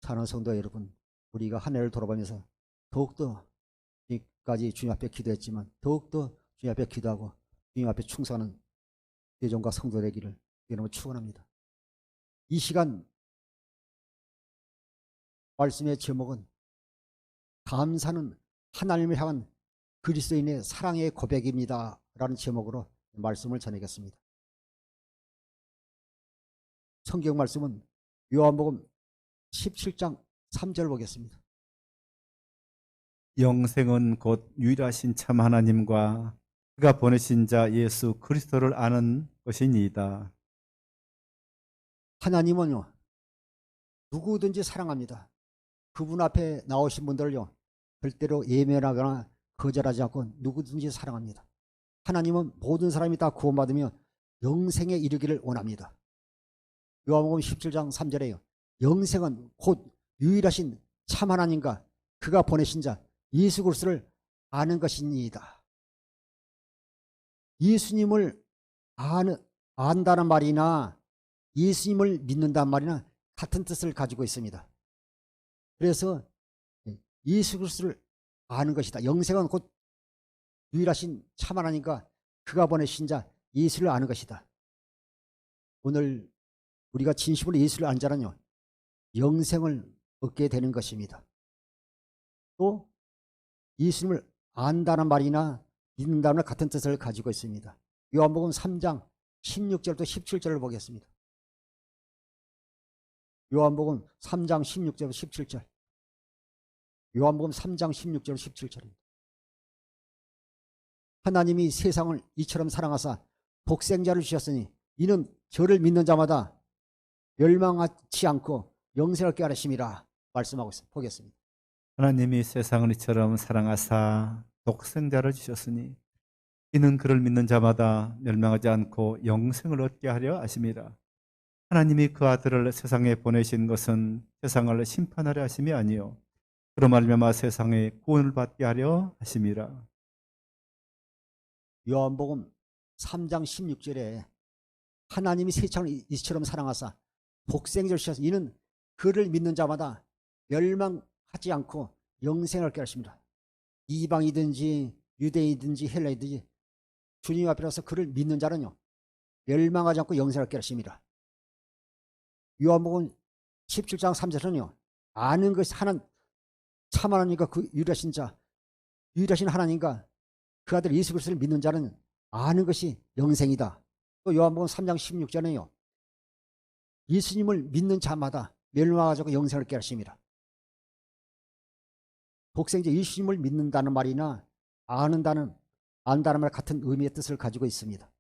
사랑하는 성도 여러분, 우리가 한 해를 돌아보면서 더욱더 지금까지 주님 앞에 기도했지만 더욱더 주님 앞에 기도하고 주님 앞에 충성하는 대종과 성도 되기를 여러분 축원합니다. 이 시간 말씀의 제목은 감사는 하나님을 향한 그리스도인의 사랑의 고백입니다 라는 제목으로 말씀을 전하겠습니다. 성경 말씀은 요한복음 17장 3절 보겠습니다. 영생은 곧 유일하신 참 하나님과 그가 보내신 자 예수 그리스도를 아는 것이니이다. 하나님은요 누구든지 사랑합니다. 그분 앞에 나오신 분들을요 절대로 예면하거나 거절하지 않고 누구든지 사랑합니다. 하나님은 모든 사람이 다 구원받으며 영생에 이르기를 원합니다. 요한복음 17장 3절에요. 영생은 곧 유일하신 참 하나님과 그가 보내신 자 예수 그리스도를 아는 것이니이다. 예수님을 안다는 말이나 예수님을 믿는다는 말이나 같은 뜻을 가지고 있습니다. 그래서 예수 그리스도를 아는 것이다. 영생은 곧 유일하신 참 하나님과 그가 보내신 자 예수를 아는 것이다. 오늘 우리가 진심으로 예수를 아는 자는요 영생을 얻게 되는 것입니다. 또 예수님을 안다는 말이나 믿는다는 같은 뜻을 가지고 있습니다. 요한복음 3장 16절부터 17절을 보겠습니다. 요한복음 3장 16절부터 17절. 요한복음 3장 16절 17절입니다. 하나님이 세상을 이처럼 사랑하사 독생자를 주셨으니 이는 저를 믿는 자마다 멸망하지 않고 영생을 얻게 하심이라 말씀하고 있습니다. 보겠습니다. 하나님이 세상을 이처럼 사랑하사 독생자를 주셨으니 이는 그를 믿는 자마다 멸망하지 않고 영생을 얻게 하려 하심이라. 하나님이 그 아들을 세상에 보내신 것은 세상을 심판하려 하심이 아니요 그로 말미암아 세상에 구원을 받게 하려 하심이라. 요한복음 3장 16절에 하나님이 세상을 이처럼 사랑하사 독생자를 주셔서 이는 그를 믿는 자마다 멸망하지 않고 영생을 얻게 하십니다. 이방이든지 유대인이든지 헬라이든지 주님 앞에 나서 그를 믿는 자는요 멸망하지 않고 영생을 얻게 하십니다. 요한복음 17장 3절은요 아는 것이 참 하나님과 그 유일하신 자 유일하신 하나님과 그 아들 예수 그리스도를 믿는 자는 아는 것이 영생이다. 또 요한복음 3장 16절에요 예수님을 믿는 자마다 멸망하지 않고 영생을 얻게 하십니다. 독생자 예수님을 믿는다는 말이나 안다는 말 같은 의미의 뜻을 가지고 있습니다.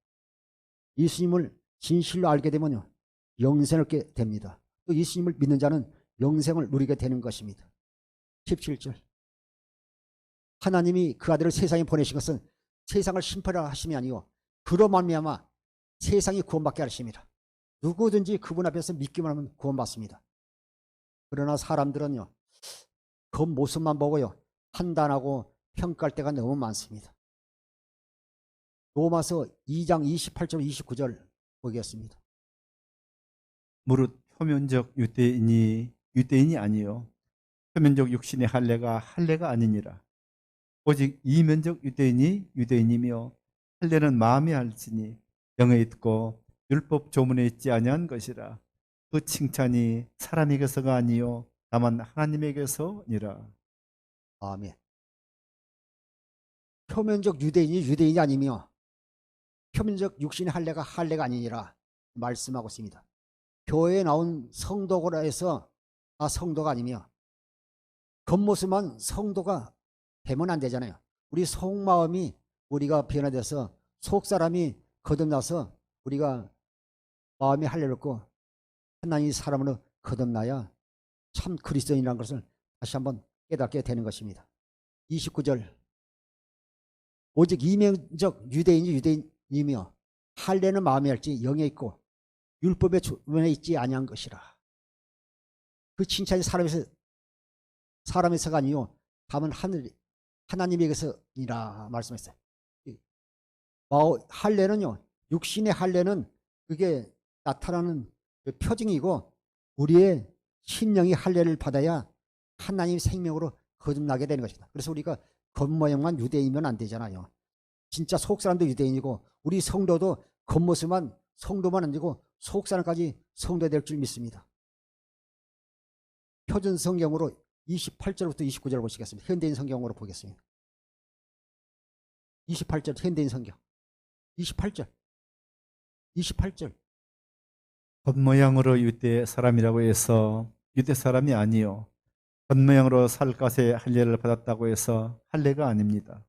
예수님을 진실로 알게 되면요 영생을 얻게 됩니다. 또 예수님을 믿는 자는 영생을 누리게 되는 것입니다. 17절 하나님이 그 아들을 세상에 보내신 것은 세상을 심판하려 하심이 아니요 그로 말미암아 세상이 구원받게 하심이라. 누구든지 그분 앞에서 믿기만 하면 구원받습니다. 그러나 사람들은요 겉모습만 보고요 판단하고 평가할 때가 너무 많습니다. 로마서 2장 28절 29절 보겠습니다. 무릇 표면적 유대인이 아니요 표면적 육신의 할례가 아니니라. 오직 이면적 유대인이 유대인이며 할례는 마음에 할지니 영에 있고 율법 조문에 있지 아니한 것이라. 그 칭찬이 사람에게서가 아니요 다만 하나님에게서니라. 아멘. 표면적 유대인이 아니며 표면적 육신의 할례가 아니니라 말씀하고 있습니다. 교회에 나온 성도라 해서 성도가 아니며 겉모습만 성도가 되면 안 되잖아요. 우리 속마음이 우리가 변화돼서 속사람이 거듭나서 우리가 마음이 할례를 얻고 하나님 사람으로 거듭나야 참 그리스도인이라는 것을 다시 한번 깨닫게 되는 것입니다. 29절 오직 이면적 유대인이며 할례는 마음에 할지 영에 있고 율법의 조문에 있지 아니한 것이라. 그 칭찬이 사람에서가 아니요 다만 하나님에게서니라 말씀했어요. 할례는요 육신의 할례는 그게 나타나는 표징이고 우리의 심령이 할례를 받아야 하나님 생명으로 거듭나게 되는 것입니다. 그래서 우리가 겉모양만 유대인이면 안 되잖아요. 진짜 속사람도 유대인이고 우리 성도도 겉모습만 성도만 안 되고 속사람까지 성도 될 줄 믿습니다. 표준 성경으로 28절부터 29절 보시겠습니다. 현대인 성경으로 보겠습니다. 28절 현대인 성경 28절 겉모양으로 유대 사람이라고 해서 유대 사람이 아니요 겉모양으로 살갗에 할례를 받았다고 해서 할례가 아닙니다.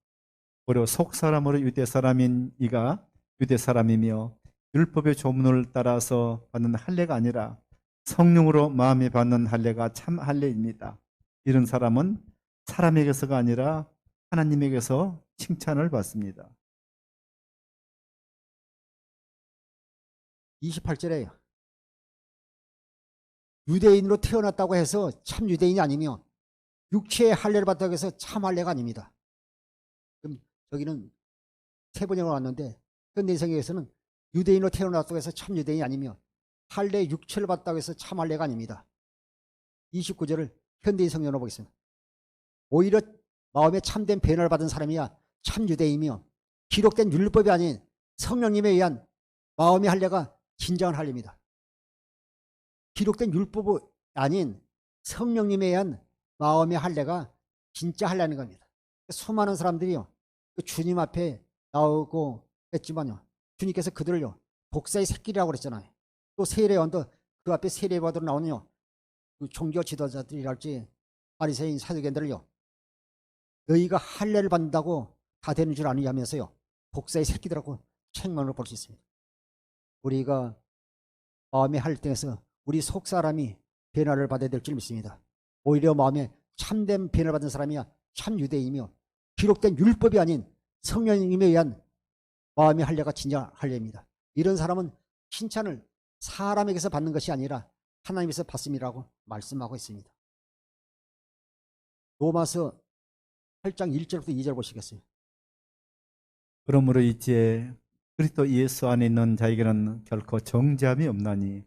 오히려 속사람으로 유대 사람인 이가 유대 사람이며 율법의 조문을 따라서 받는 할례가 아니라 성령으로 마음에 받는 할례가 참 할례입니다. 이런 사람은 사람에게서가 아니라 하나님에게서 칭찬을 받습니다. 28절에요. 유대인으로 태어났다고 해서 참 유대인이 아니며 육체의 할례를 받았다고 해서 참 할례가 아닙니다. 그럼 여기는 세 번역으로 왔는데 현대인 성경에서는 유대인으로 태어났다고 해서 참 유대인이 아니며 할례 육체를 받았다고 해서 참 할례가 아닙니다. 29절을 현대인 성경으로 보겠습니다. 오히려 마음에 참된 변화를 받은 사람이야 참 유대인이며 기록된 율법이 아닌 성령님에 의한 마음의 할례가 진정한 할례입니다. 기록된 율법이 아닌 성령님에 의한 마음의 할례가 진짜 할례라는 겁니다. 수많은 사람들이요 주님 앞에 나오고 했지만요 주님께서 그들을요 독사의 새끼라고 그랬잖아요. 또 세례원도 그 앞에 세례받으러 나오는요 그 종교 지도자들이랄지 바리새인 사두개인들을요 너희가 할례를 받는다고 다 되는 줄 아느냐면서요 독사의 새끼들하고 책망을 볼 수 있습니다. 우리가 마음의 할례에서 우리 속사람이 변화를 받아야 될 줄 믿습니다. 오히려 마음에 참된 변화를 받은 사람이야 참 유대이며 기록된 율법이 아닌 성령님에 의한 마음의 할례가 진짜 할례입니다. 이런 사람은 칭찬을 사람에게서 받는 것이 아니라 하나님에서 받습니다라고 말씀하고 있습니다. 로마서 8장 1절부터 2절 보시겠어요. 그러므로 이제 그리스도 예수 안에 있는 자에게는 결코 정죄함이 없나니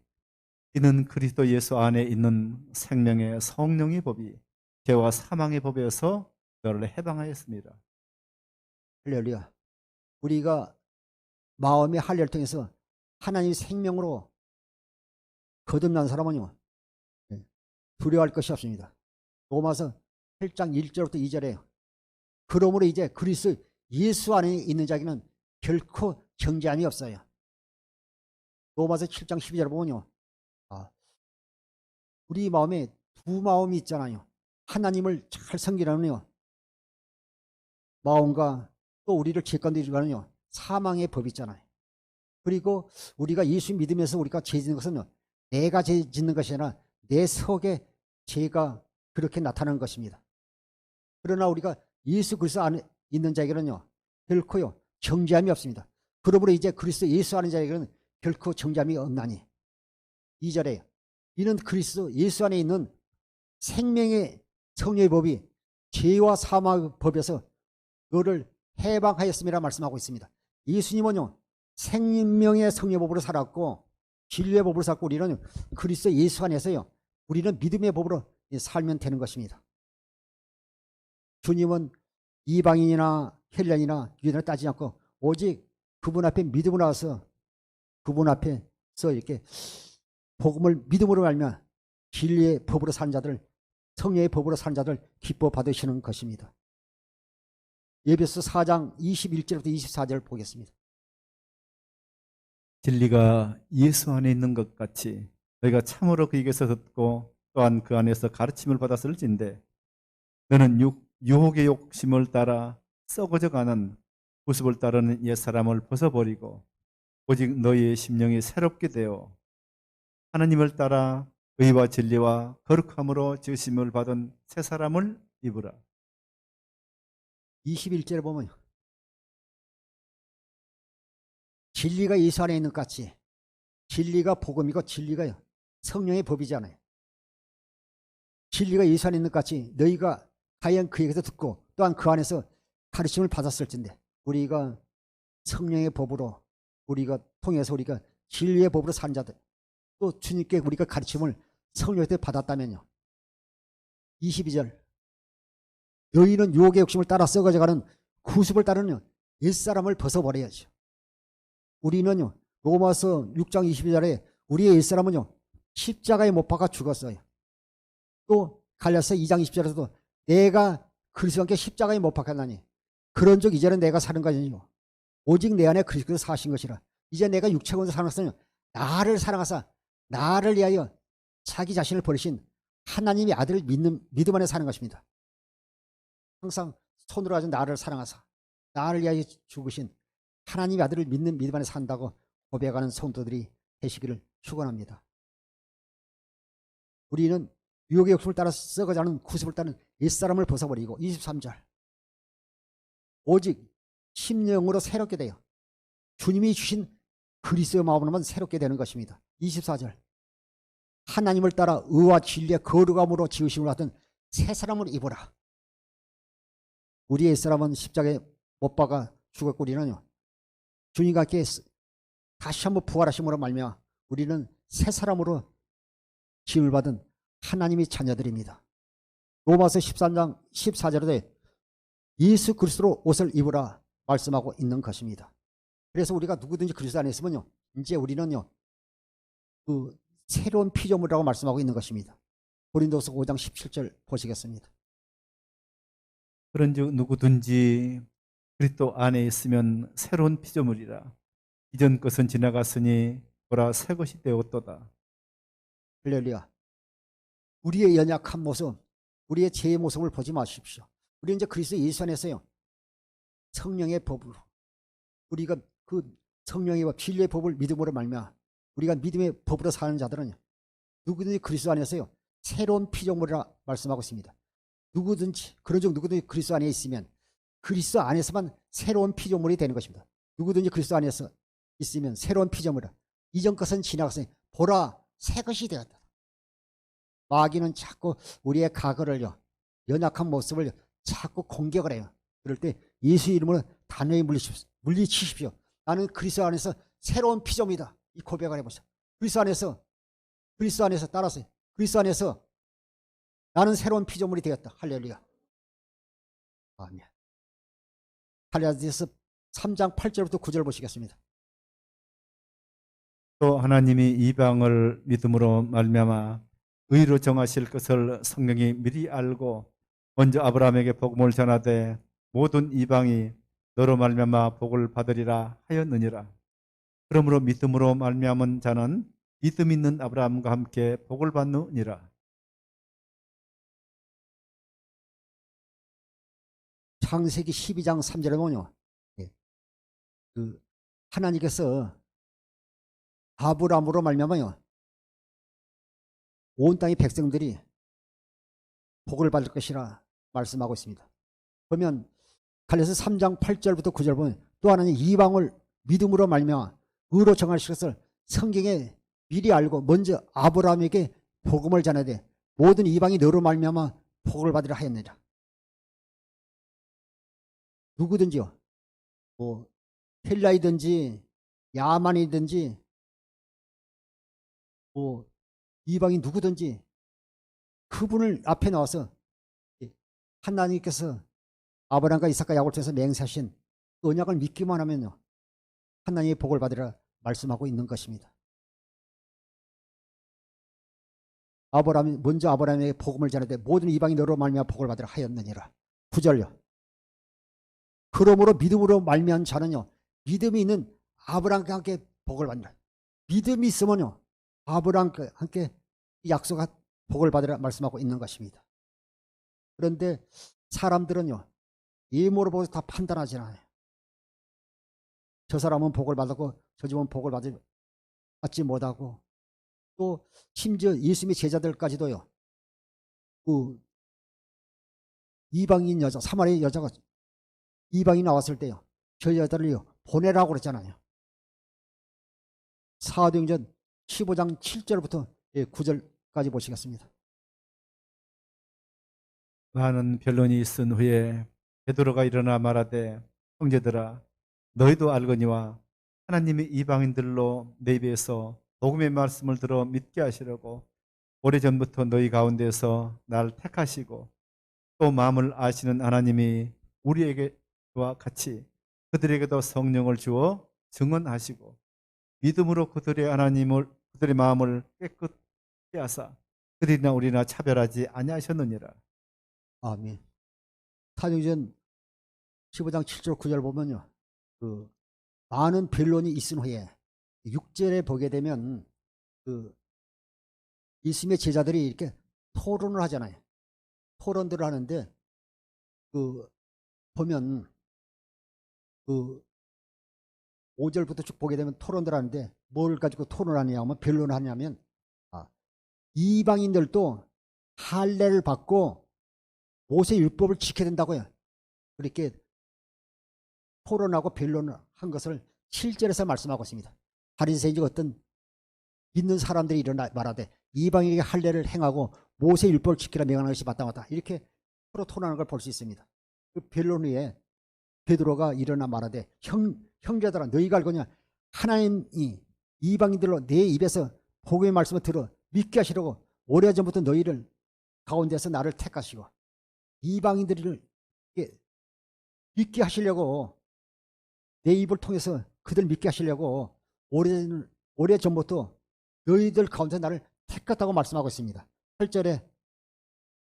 이는 그리스도 예수 안에 있는 생명의 성령의 법이 죄와 사망의 법에서 너를 해방하였습니다. 할렐루야. 우리가 마음의 할례를 통해서 하나님의 생명으로 거듭난 사람은요 두려워할 것이 없습니다. 로마서 8장 1절부터 2절에요. 그러므로 이제 그리스도 예수 안에 있는 자에게는 결코 정죄함이 없어요. 로마서 7장 12절 보면요 우리 마음에 두 마음이 있잖아요. 하나님을 잘 섬기라는요 마음과 또 우리를 재건드리라는요 사망의 법이 있잖아요. 그리고 우리가 예수 믿으면서 우리가 죄 짓는 것은 내가 죄 짓는 것이 아니라 내 속에 죄가 그렇게 나타나는 것입니다. 그러나 우리가 예수 그리스도 안에 있는 자에게는요 결코요 정죄함이 없습니다. 그러므로 이제 그리스도 예수 안에 자에게는 결코 정죄함이 없나니 2절에 이는 그리스도 예수 안에 있는 생명의 성령의 법이 죄와 사망의 법에서 너를 해방하였음이라 말씀하고 있습니다. 예수님은요 생명의 성령의 법으로 살았고 진리의 법으로 살았고 우리는 그리스도 예수 안에서요 우리는 믿음의 법으로 살면 되는 것입니다. 주님은 이방인이나 헬라인이나 유대인을 따지지 않고 오직 그분 앞에 믿음으로 와서 그분 앞에서 이렇게 복음을 믿음으로 알면 진리의 법으로 산 자들 성령의 법으로 산 자들 기뻐 받으시는 것입니다. 에베소 4장 21절부터 24절 보겠습니다. 진리가 예수 안에 있는 것 같이 너희가 참으로 그에게서 듣고 또한 그 안에서 가르침을 받았을진데 너는 유혹의 욕심을 따라 썩어져가는 구습을 따르는 옛사람을 벗어버리고 오직 너희의 심령이 새롭게 되어 하나님을 따라 의와 진리와 거룩함으로 지으심을 받은 새 사람을 입으라. 21절에 보면 진리가 예수 안에 있는 것 같이 진리가 복음이고 진리가 성령의 법이잖아요. 진리가 예수 안에 있는 것 같이 너희가 과연 그에게서 듣고 또한 그 안에서 가르침을 받았을진데 우리가 성령의 법으로 우리가 통해서 우리가 진리의 법으로 산 자들 또 주님께 우리가 가르침을 성령의 뜻 받았다면요. 22절 너희는 유혹의 욕심을 따라 썩어져가는 구습을 따르는 옛사람을 벗어버려야죠. 우리는요 로마서 6장 22절에 우리의 옛사람은요 십자가에 못 박아 죽었어요. 또 갈라디아서 2장 20절에서도 내가 그리스도와 함께 십자가에 못 박혔나니 그런즉 이제는 내가 사는 것이 아니요 오직 내 안에 그리스도께서 사신 것이라. 이제 내가 육체건서 사는 것은 나를 사랑하사 나를 위하여 자기 자신을 버리신 하나님의 아들을 믿는 믿음 안에 사는 것입니다. 항상 손으로 가진 나를 사랑하사 나를 위하여 죽으신 하나님의 아들을 믿는 믿음 안에 산다고 고백하는 성도들이 되시기를 축원합니다. 우리는 유혹의 욕심을 따라 썩어가는 구습을 따른 옛사람을 벗어버리고 23절 오직 심령으로 새롭게 되어 주님이 주신 그리스도의 마음으로만 새롭게 되는 것입니다. 24절 하나님을 따라 의와 진리의 거룩함으로 지으심을 받은 새 사람을 입어라. 우리의 옛사람은 십자가에 못 박아 죽었고 우리는요 주님과 함께 다시 한번 부활하심으로 말미암아 우리는 새 사람으로 지음을 받은 하나님의 자녀들입니다. 로마서 13장 14절에 예수 그리스도로 옷을 입으라 말씀하고 있는 것입니다. 그래서 우리가 누구든지 그리스도 안에 있으면요 이제 우리는요 그 새로운 피조물이라고 말씀하고 있는 것입니다. 고린도서 5장 17절 보시겠습니다. 그런즉 누구든지 그리스도 안에 있으면 새로운 피조물이라. 이전 것은 지나갔으니 보라 새 것이 되었도다. 할렐루야. 우리의 연약한 모습, 우리의 죄의 모습을 보지 마십시오. 우리 이제 그리스도 예수 안에서요 성령의 법으로 우리가 그 성령의 법, 진리의 법을 믿음으로 말미암아 우리가 믿음의 법으로 사는 자들은 누구든지 그리스도 안에서요 새로운 피조물이라 말씀하고 있습니다. 누구든지 그런즉 누구든지 그리스도 안에 있으면 그리스도 안에서만 새로운 피조물이 되는 것입니다. 누구든지 그리스도 안에서 있으면 새로운 피조물이라. 이전 것은 지나갔으니 보라 새 것이 되었다. 마귀는 자꾸 우리의 과거를요 연약한 모습을 자꾸 공격을 해요. 그럴 때 예수 이름으로 단호히 물리치십시오. 나는 그리스도 안에서 새로운 피조물이다. 이 고백을 해보세요. 그리스도 안에서 따라서 그리스도 안에서 나는 새로운 피조물이 되었다. 할렐루야. 아멘. 갈라디아서 3장 8절부터 9절 보시겠습니다. 또 하나님이 이방을 믿음으로 말미암아 의로 정하실 것을 성령이 미리 알고 먼저 아브라함에게 복음을 전하되 모든 이방이 너로 말미암아 복을 받으리라 하였느니라. 그러므로 믿음으로 말미암은 자는 믿음 있는 아브라함과 함께 복을 받느니라. 창세기 12장 3절에 보면요. 그 하나님께서 아브라함으로 말미암아요. 온 땅의 백성들이 복을 받을 것이라 말씀하고 있습니다. 보면 갈라디아서 3장 8절부터 9절 보면 또 하나는 이방을 믿음으로 말미암아 의로 정하실 것을 성경에 미리 알고 먼저 아브라함에게 복음을 전하되 모든 이방이 너로 말미암아 복을 받으라 하였느니라. 누구든지요. 뭐 헬라이든지 야만이든지 뭐 이방인 누구든지 그분을 앞에 나와서 하나님께서 아브라함과 이삭과 야곱을 통해서 맹세하신 언약을 믿기만 하면요 하나님의 복을 받으라 말씀하고 있는 것입니다. 아브라함이 먼저 아브라함에게 복음을 전하되 모든 이방이 너로 말미암아 복을 받으라 하였느니라. 9절요. 그러므로 믿음으로 말미암은 자는요 믿음이 있는 아브라함과 함께 복을 받는다. 믿음이 있으면요 아브라함과 함께 약속한 복을 받으라 말씀하고 있는 것입니다. 그런데 사람들은요 예모로 보고 다 판단하지 않아요. 저 사람은 복을 받았고 저 집은 복을 받지 못하고 또 심지어 예수님의 제자들까지도요 그 이방인 여자 사마리아 여자가 이방인 나왔을 때요 저 여자를요 보내라고 그랬잖아요. 사도행전 15장 7절부터 9절까지 보시겠습니다. 많은 변론이 있은 후에 베드로가 일어나 말하되 형제들아 너희도 알거니와 하나님이 이방인들로 내 입에서 복음의 말씀을 들어 믿게 하시려고 오래전부터 너희 가운데서 나를 택하시고 또 마음을 아시는 하나님이 우리에게와 같이 그들에게도 성령을 주어 증언하시고 믿음으로 그들의 마음을 깨끗게 하사 그들이나 우리나 차별하지 아니하셨느니라. 아멘. 사도행전 15장 7절 9절 보면요. 그 많은 변론이 있은 후에 6절에 보게 되면 그 예수님의 제자들이 이렇게 토론을 하잖아요. 토론들을 하는데 그 보면 그 5절부터 쭉 보게 되면 토론들 하는데 뭘 가지고 토론하냐면 변론을 하냐면 이방인들도 할례를 받고 모세 율법을 지켜야 된다고요. 그렇게 토론하고 변론을 한 것을 7절에서 말씀하고 있습니다. 바리새인이 어떤 믿는 사람들이 일어나 말하되 이방인에게 할례를 행하고 모세 율법을 지키라 명하는 것이 마땅하다. 이렇게 서로 토론하는 걸 볼 수 있습니다. 그 변론 후에 베드로가 일어나 말하되 형제들아 너희가 알거냐 하나님이 이방인들로 내 입에서 복음의 말씀을 들어 믿게 하시려고 오래전부터 너희를 가운데서 나를 택하시고 이방인들을 믿게 하시려고 내 입을 통해서 그들 믿게 하시려고 오래전부터 너희들 가운데 나를 택했다고 말씀하고 있습니다. 8절에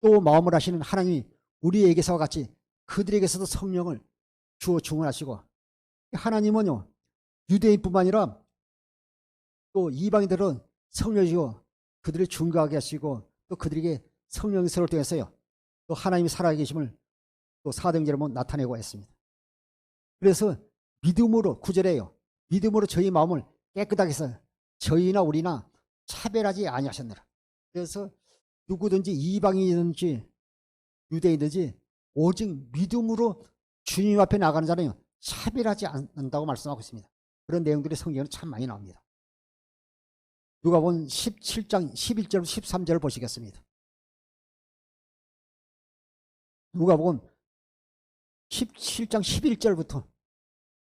또 마음을 하시는 하나님이 우리에게서와 같이 그들에게서도 성령을 주어 증언하시고 하나님은요 유대인뿐만 아니라 또 이방인들은 성령을 주어 그들을 증거하게 하시고 또 그들에게 성령의 서를 통해서요 또 하나님이 살아계심을 또 사도행전에 나타내고 했습니다. 그래서 믿음으로 9절에요 믿음으로 저희 마음을 깨끗하게 해서 저희나 우리나 차별하지 아니하셨느라. 그래서 누구든지 이방인이든지 유대인이든지 오직 믿음으로 주님 앞에 나가는 자는 차별하지 않는다고 말씀하고 있습니다. 그런 내용들이 성경에 참 많이 나옵니다. 누가복음 17장 11절 13절을 보시겠습니다. 누가복음 17장 11절부터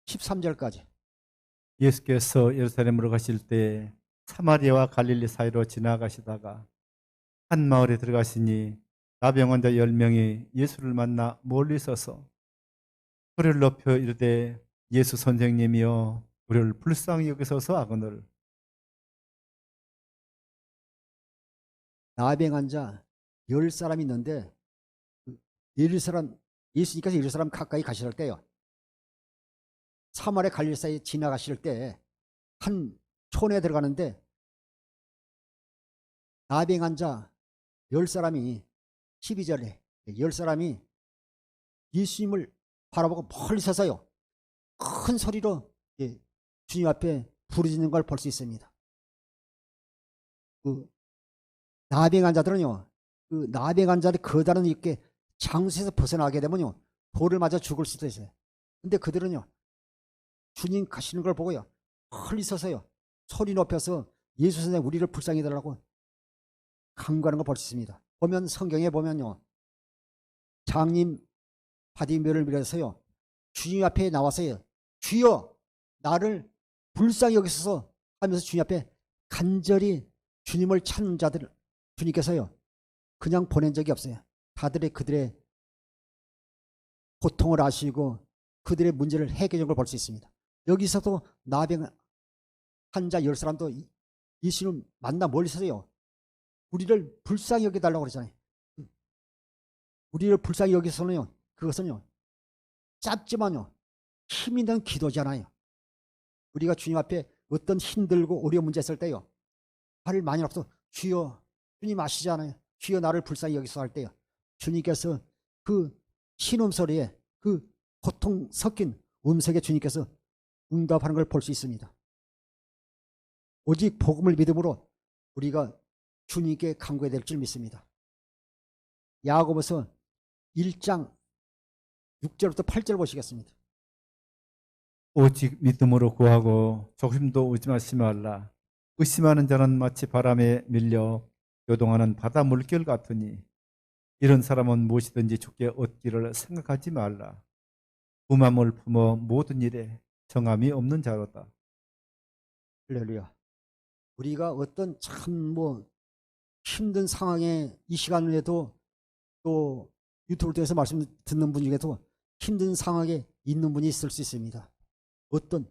13절까지. 예수께서 예루살렘으로 가실 때 사마리아와 갈릴리 사이로 지나가시다가 한 마을에 들어가시니 나병 환자 10명이 예수를 만나 멀리 서서 소리를 높여 이르되 예수 선생님이여 우리를 불쌍히 여기소서 하거늘. 나병 환자 10사람이 있는데 예수님께서 예루살렘 가까이 가실 때요. 사마리아 갈릴리 사이에 지나가실 때 한 촌에 들어가는데 나병 환자 10사람이 12절에 10사람이 예수님을 바라보고 멀리 서서요. 큰 소리로 주님 앞에 부르짖는 걸 볼 수 있습니다. 그 나병 환자들은요. 그 나병 환자들 거다른 이렇게 장소에서 벗어나게 되면요. 돌을 맞아 죽을 수도 있어요. 근데 그들은요. 주님 가시는 걸 보고요. 멀리 서서요. 소리 높여서 예수 선생님 우리를 불쌍히 해달라고 간구하는 걸 볼 수 있습니다. 보면 성경에 보면요. 장님 바디메를 밀어서요. 주님 앞에 나와서요. 주여 나를 불쌍히 여기소서 하면서 주님 앞에 간절히 주님을 찾는 자들을 주님께서요. 그냥 보낸 적이 없어요. 그들의 고통을 아시고 그들의 문제를 해결한 걸 볼 수 있습니다. 여기서도 나병 환자 10사람도 예수님 만나 멀리 서서요. 우리를 불쌍히 여겨달라고 그러잖아요. 우리를 불쌍히 여기서는요. 그것은요. 짧지만요. 힘 있는 기도잖아요. 우리가 주님 앞에 어떤 힘들고 어려운 문제 있을 때요. 발을 많이 놔서 주여 주님 아시잖아요. 주여 나를 불쌍히 여기서 할 때요. 주님께서 그 신음소리에 그 고통 섞인 음색에 주님께서 응답하는 걸 볼 수 있습니다. 오직 복음을 믿음으로 우리가 주님께 간구해야 될 줄 믿습니다. 야고보서 1장 6절부터 8절 보시겠습니다. 오직 믿음으로 구하고 조금도 의심하지 말라. 의심하는 자는 마치 바람에 밀려 요동하는 바다 물결 같으니 이런 사람은 무엇이든지 주께 얻기를 생각하지 말라. 부함을 품어 모든 일에 정함이 없는 자로다. 할렐루야. 우리가 어떤 참 힘든 상황에 이 시간에도 또 유튜브를 통해서 말씀 듣는 분 중에도 힘든 상황에 있는 분이 있을 수 있습니다. 어떤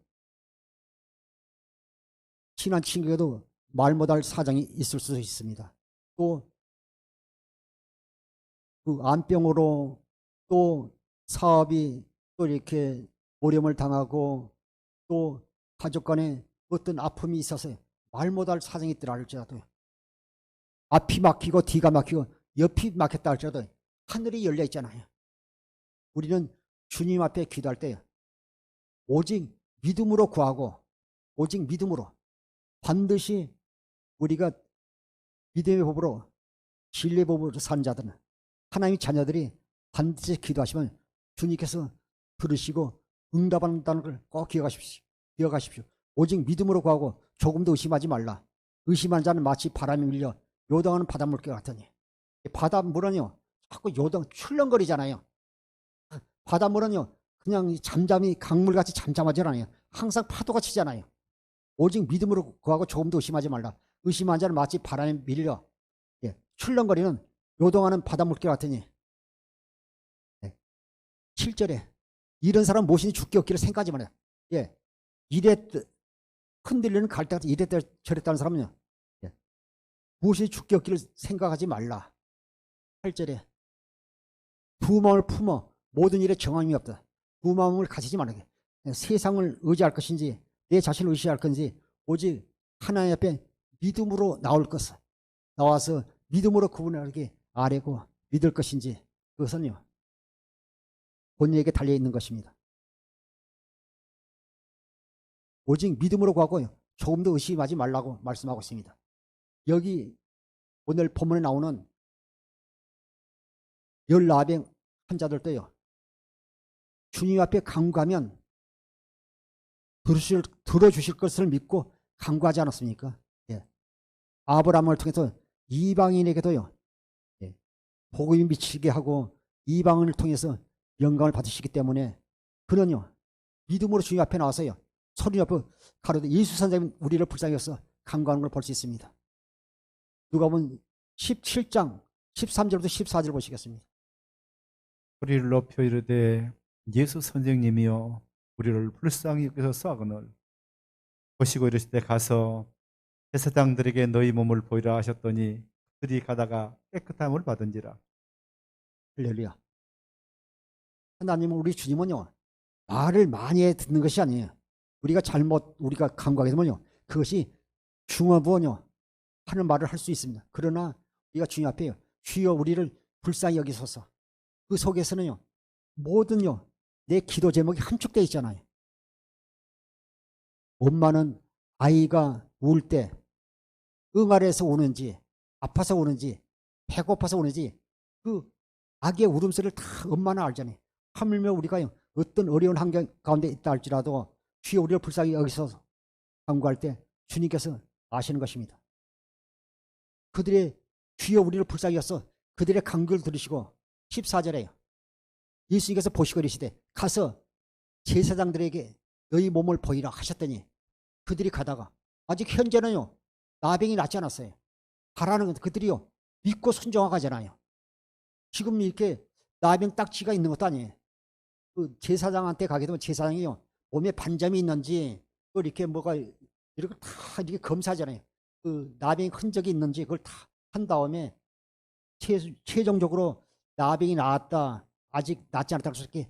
친한 친구에도 말 못할 사정이 있을 수 있습니다. 또 그 암병으로 또 사업이 또 이렇게 어려움을 당하고 또 가족 간에 어떤 아픔이 있어서 말 못할 사정이 있더라 할지라도 앞이 막히고 뒤가 막히고 옆이 막혔다 할지라도 하늘이 열려 있잖아요. 우리는 주님 앞에 기도할 때 오직 믿음으로 구하고 오직 믿음으로 반드시 우리가 믿음의 법으로 진리의 법으로 산 자들은 하나님의 자녀들이 반드시 기도하시면 주님께서 들으시고 응답한다는 걸 꼭 기억하십시오. 기억하십시오. 오직 믿음으로 구하고 조금도 의심하지 말라. 의심한 자는 마치 바람이 밀려 요동하는 바닷물개 같으니. 바닷물은요 자꾸 요동 출렁거리잖아요. 바닷물은요 그냥 잠잠히 강물같이 잠잠하지 않아요. 항상 파도가 치잖아요. 오직 믿음으로 구하고 조금도 의심하지 말라. 의심한 자는 마치 바람에 밀려 출렁거리는 요동하는 바닷물개 같으니. 7절에 이런 사람 무엇이니 죽기 없기를 생각하지 말아요. 이랬 흔들리는 갈대 같은 이랬다 저랬다는 사람은요 무엇이 죽기 없기를 생각하지 말라. 8절에 두 마음을 품어 모든 일에 정함이 없다. 두 마음을 가지지 말아요. 세상을 의지할 것인지 내 자신을 의지할 건지 오직 하나님 앞에 믿음으로 나올 것을 나와서 믿음으로 그분에게 아뢰고 믿을 것인지 그것은요 본인에게 달려있는 것입니다. 오직 믿음으로 구하고 조금도 의심하지 말라고 말씀하고 있습니다. 여기 오늘 본문에 나오는 14병 환자들도요 주님 앞에 간구하면 들어주실 것을 믿고 간구하지 않았습니까? 아브라함을 통해서 이방인에게도요 복음이 미치게 하고 이방인을 통해서 영광을 받으시기 때문에 그는요 믿음으로 주님 앞에 나와서요 소리 옆에 가로되 예수 선생님 우리를 불쌍히 여서 간구하는 걸 볼 수 있습니다. 누가복음 17장 13절부터 14절 보시겠습니다. 소리를 높여 이르되 예수 선생님이여 우리를 불쌍히 여기소서 하거늘 보시고 이르시되 가서 제사장들에게 너희 몸을 보이라 하셨더니 그들이 가다가 깨끗함을 받은지라. 할렐루야. 하나님은 우리 주님은요 말을 많이 해 듣는 것이 아니에요. 우리가 간구하게 되면요 그것이 중어부원요 하는 말을 할 수 있습니다. 그러나 우리가 주님 앞에요 주여 우리를 불쌍히 여기소서 그 속에서는요 모든요 내 기도 제목이 함축되어 있잖아요. 엄마는 아이가 울 때 응아리에서 오는지 아파서 오는지 배고파서 오는지 그 아기의 울음소리를 다 엄마는 알잖아요. 하물며 우리가 어떤 어려운 환경 가운데 있다 할지라도 주여 우리를 불쌍히 여기서 간구할 때 주님께서 아시는 것입니다. 그들의 주여 우리를 불쌍히 여서 그들의 간구를 들으시고 14절에요. 예수님께서 보시고 이르시되 가서 제사장들에게 너희 몸을 보이라 하셨더니 그들이 가다가 아직 현재는요 나병이 낫지 않았어요. 가라는 건 그들이요 믿고 순종하잖아요. 지금 이렇게 나병 딱지가 있는 것도 아니에요. 그 제사장한테 가게 되면 제사장이요 몸에 반점이 있는지 또 이렇게 뭐가 이렇게 다 이렇게 검사하잖아요. 그 나병 흔적이 있는지 그걸 다 한 다음에 최종적으로 나병이 나았다 아직 낫지 않았다 그렇게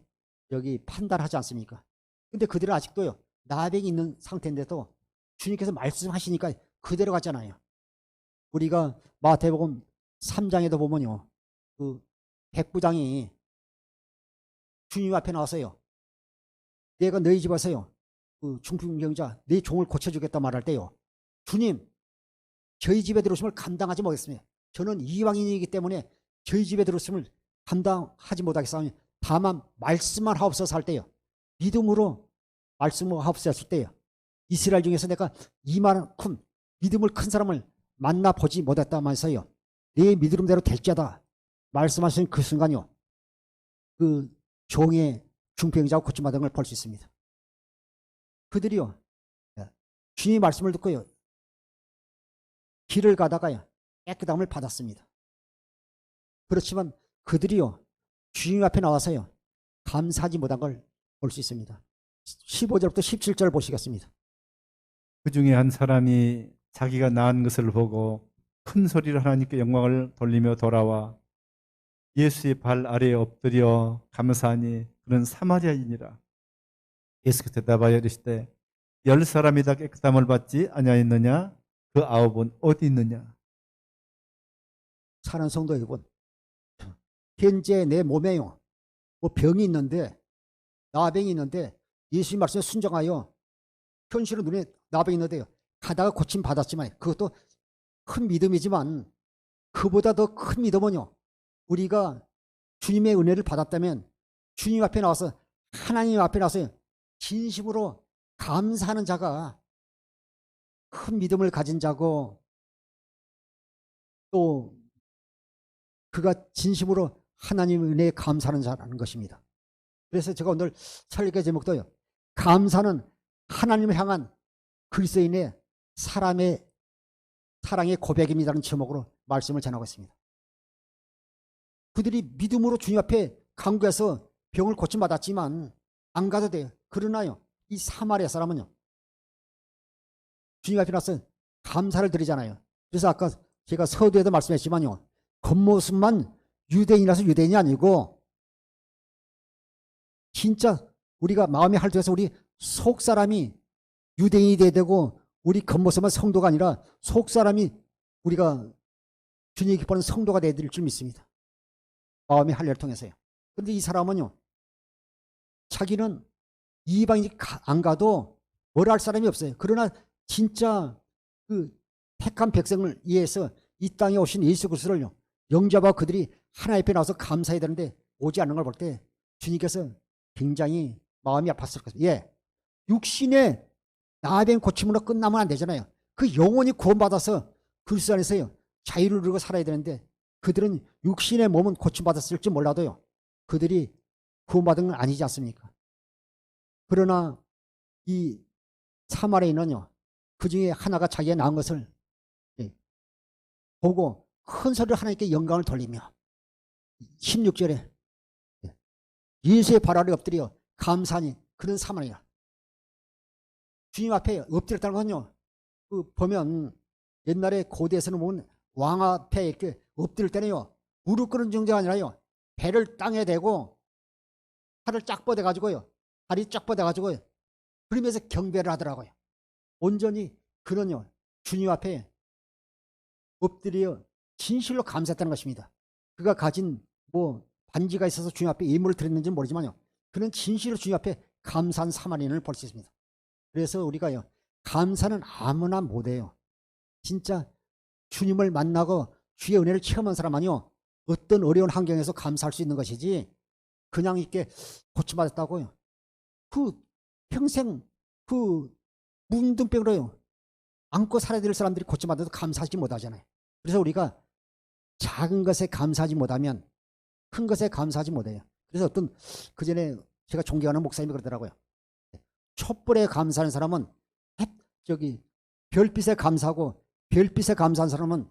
여기 판단하지 않습니까? 근데 그들은 아직도요 나병이 있는 상태인데도 주님께서 말씀하시니까 그대로 갔잖아요. 우리가 마태복음 3장에도 보면요 그 백부장이 주님 앞에 나와서요 내가 너희 집에서요 그 중풍병자 내 종을 고쳐주겠다 말할 때요 주님 저희 집에 들어오심을 감당하지 못하겠습니다. 저는 이방인이기 때문에 저희 집에 들어오심을 감당하지 못하겠사오니 다만 말씀만 하옵소서 할 때요 믿음으로 말씀을 하옵소서 했을 때요 이스라엘 중에서 내가 이만큼 믿음을 큰 사람을 만나보지 못했다면서요 내 믿음대로 될지어다 말씀하신 그 순간요 그 종의 중풍병자가 고침받은 걸 볼 수 있습니다. 그들이요 주님의 말씀을 듣고요 길을 가다가요 깨끗함을 받았습니다. 그렇지만 그들이요, 주님 앞에 나와서요, 감사하지 못한 걸 볼 수 있습니다. 15절부터 17절 보시겠습니다. 그 중에 한 사람이 자기가 낳은 것을 보고 큰 소리로 하나님께 영광을 돌리며 돌아와 예수의 발 아래에 엎드려 감사하니 그는 사마리아인이라. 예수께서 대답하여 이르시되 10사람이 다 깨끗함을 받지 아니하였느냐? 그 9은 어디 있느냐? 사랑하는 성도 여러분, 현재 내 몸에요, 뭐 병이 있는데, 나병이 있는데 예수님 말씀에 순종하여 현실은 눈에 나병이 있는데요, 가다가 고침 받았지만, 그것도 큰 믿음이지만 그보다 더 큰 믿음은요, 우리가 주님의 은혜를 받았다면 주님 앞에 나와서, 하나님 앞에 나와서 진심으로 감사하는 자가 큰 믿음을 가진 자고, 또 그가 진심으로 하나님의 은혜에 감사하는 자라는 것입니다. 그래서 제가 오늘 설교 제목도요, 감사는 하나님을 향한 그리스도인의 사람의 사랑의 고백입니다라는 제목으로 말씀을 전하고 있습니다. 그들이 믿음으로 주님 앞에 간구해서 병을 고침받았지만 안 가도 돼요. 그러나요, 이 사마리아 사람은요, 주님 앞에 나서 감사를 드리잖아요. 그래서 아까 제가 서두에도 말씀했지만요, 겉모습만 유대인이라서 유대인이 아니고 진짜 우리가 마음의 할투에서 우리 속 사람이 유대인이 돼야 되고, 우리 겉모습만 성도가 아니라 속 사람이 우리가 주님이 기뻐하는 성도가 되어야 될 줄 믿습니다. 마음의 할례를 통해서요. 그런데 이 사람은요, 자기는 이방인이 안 가도 뭐라 할 사람이 없어요. 그러나 진짜 그 택한 백성을 위해서 이 땅에 오신 예수 그리스도를요, 영접하고 그들이 하나님 앞에 나와서 감사해야 되는데 오지 않는 걸 볼 때 주님께서 굉장히 마음이 아팠을 것입니다. 예, 육신의 나병 고침으로 끝나면 안 되잖아요. 그 영혼이 구원받아서 그리스도 안에서요, 자유를 누리고 살아야 되는데, 그들은 육신의 몸은 고침받았을지 몰라도요, 그들이 구원받은 건 아니지 않습니까? 그러나 이 사마리아인은요, 그 중에 하나가 자기가 낳은 것을 보고 큰 소리로 하나님께 영광을 돌리며 16절에 예수의 발 아래 엎드려 감사하니 그런 사마리아. 주님 앞에 엎드렸다는 건요, 그 보면 옛날에 고대에서는 보면 왕 앞에 이렇게 엎드릴 때는요, 무릎 꿇는 정도가 아니라요, 배를 땅에 대고 팔을 쫙 뻗어 가지고요, 다리 쫙 뻗어 가지고요, 그러면서 경배를 하더라고요. 온전히 그는요, 주님 앞에 엎드려 진실로 감사했다는 것입니다. 그가 가진 뭐 반지가 있어서 주님 앞에 예물을 드렸는지는 모르지만요, 그는 진실로 주님 앞에 감사한 사마리아인을 볼 수 있습니다. 그래서 우리가요, 감사는 아무나 못해요. 진짜 주님을 만나고 주의 은혜를 체험한 사람만요, 어떤 어려운 환경에서 감사할 수 있는 것이지, 그냥 이렇게 고침받았다고요, 그 평생 그 문둥병으로요 안고 살아야 될 사람들이 고침받아도 감사하지 못하잖아요. 그래서 우리가 작은 것에 감사하지 못하면 큰 것에 감사하지 못해요. 그래서 어떤 그전에 제가 존경하는 목사님이 그러더라고요. 촛불에 감사하는 사람은 저기 별빛에 감사하고, 별빛에 감사한 사람은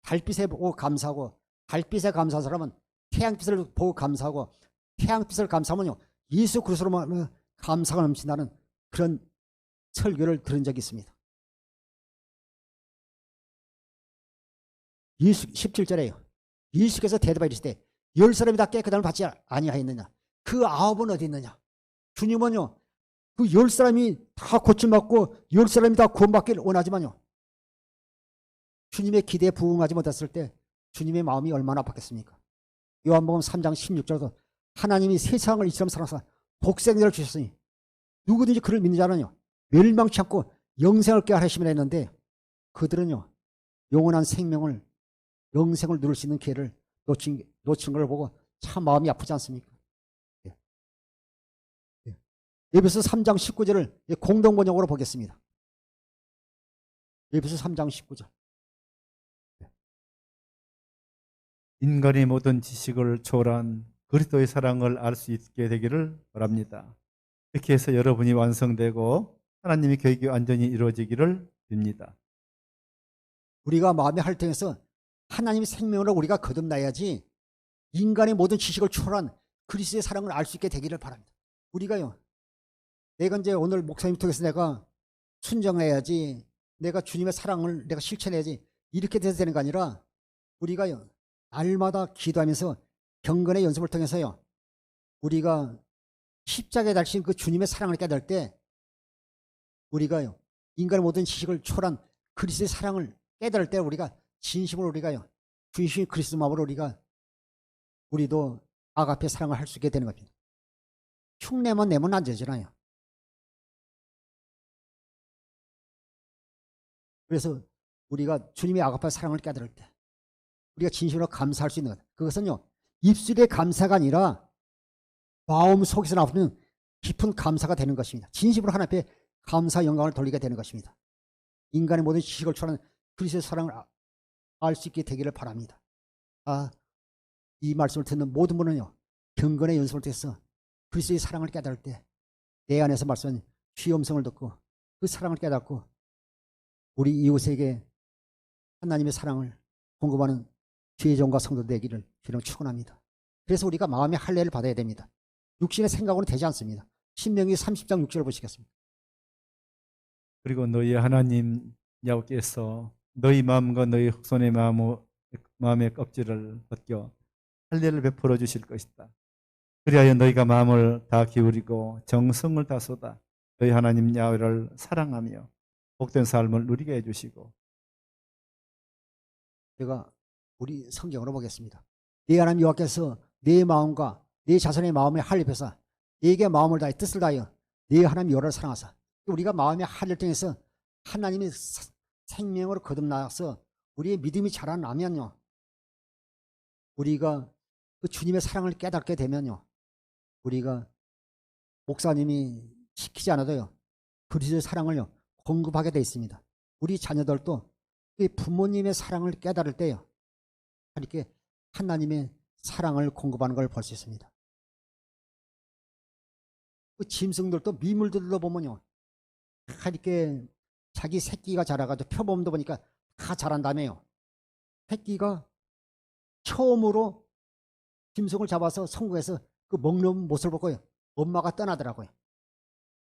달빛에 보고 감사하고, 달빛에 감사한 사람은 태양빛을 보고 감사하고, 태양빛을 감사하면요, 예수 그리스도로만 감사가 넘친다는 그런 설교를 들은 적이 있습니다. 17절에요. 예수께서 대답하여 이르시되 10사람이 다 깨끗함을 받지 아니하였느냐? 그 9은 어디 있느냐? 주님은요, 그 10사람이 다 고침받고 10사람이 다 구원받기를 원하지만요, 주님의 기대에 부응하지 못했을 때 주님의 마음이 얼마나 아팠겠습니까? 요한복음 3장 16절에서 하나님이 세상을 이처럼 사랑하사 독생자를 주셨으니 누구든지 그를 믿는 자는요, 멸망치 않고 영생을 꾀하 하심이라 했는데, 그들은요, 영원한 생명을, 영생을 누릴 수 있는 기회를 놓친 걸 보고 참 마음이 아프지 않습니까? 예. 예. 에베소 3장 19절을 공동 번역으로 보겠습니다. 에베소 3장 19절. 인간의 모든 지식을 초월한 그리스도의 사랑을 알 수 있게 되기를 바랍니다. 이렇게 해서 여러분이 완성되고 하나님의 계획이 완전히 이루어지기를 빕니다. 우리가 마음의 활동에서 하나님의 생명으로 우리가 거듭나야지 인간의 모든 지식을 초월한 그리스도의 사랑을 알 수 있게 되기를 바랍니다. 우리가요, 내가 이제 오늘 목사님 통해서 내가 순정해야지, 내가 주님의 사랑을 내가 실천해야지, 이렇게 돼서 되는 거 아니라 우리가요, 날마다 기도하면서 경건의 연습을 통해서요, 우리가 십자가에 달린 그 주님의 사랑을 깨달을 때 우리가요, 인간의 모든 지식을 초월한 그리스도의 사랑을 깨달을 때 우리가 진심으로 우리가요, 분신이 그리스도 마음으로 우리도 아가페 사랑을 할 수 있게 되는 겁니다. 흉내만 내면 안 되잖아요. 그래서 우리가 주님의 아가페 사랑을 깨달을 때 우리가 진심으로 감사할 수 있는 것, 그것은요, 입술의 감사가 아니라 마음 속에서 나오는 깊은 감사가 되는 것입니다. 진심으로 하나님 앞에 감사 영광을 돌리게 되는 것입니다. 인간의 모든 지식을 초월하는 그리스도의 사랑을 알 수 있게 되기를 바랍니다. 이 말씀을 듣는 모든 분은요, 경건의 연습을 통해서 그리스도의 사랑을 깨달을 때 내 안에서 말씀하는 주의 음성을 듣고 그 사랑을 깨닫고 우리 이웃에게 하나님의 사랑을 공급하는 주의 종과 성도 되기를 주님 축원합니다. 그래서 우리가 마음의 할례를 받아야 됩니다. 육신의 생각으로는 되지 않습니다. 신명기 30장 6절을 보시겠습니다. 그리고 너희 하나님 야훼께서 너희 마음과 너희 후손의 마음의 껍질을 벗겨 할례를 베풀어 주실 것이다. 그리하여 너희가 마음을 다 기울이고 정성을 다 쏟아 너희 하나님 야훼를 사랑하며 복된 삶을 누리게 해주시고. 제가 우리 성경으로 보겠습니다. 네 하나님 여호와께서 네 마음과 네 자손의 마음에 할례해서 네게 마음을 다해 뜻을 다하여 네 하나님 여호와를 사랑하사. 우리가 마음의 할례를 통해서 하나님의 생명으로 거듭나서 우리의 믿음이 자라나면요, 우리가 그 주님의 사랑을 깨닫게 되면요, 우리가 목사님이 시키지 않아도요, 그리스도의 사랑을요 공급하게 돼 있습니다. 우리 자녀들도 부모님의 사랑을 깨달을 때요, 이렇게 하나님의 사랑을 공급하는 걸 볼 수 있습니다. 그 짐승들도 미물들도 보면요, 다 이렇게 자기 새끼가 자라가지고 표범도 보니까 다 자란다며요. 새끼가 처음으로 짐승을 잡아서 성공해서 그 먹는 모습을 보고요, 엄마가 떠나더라고요.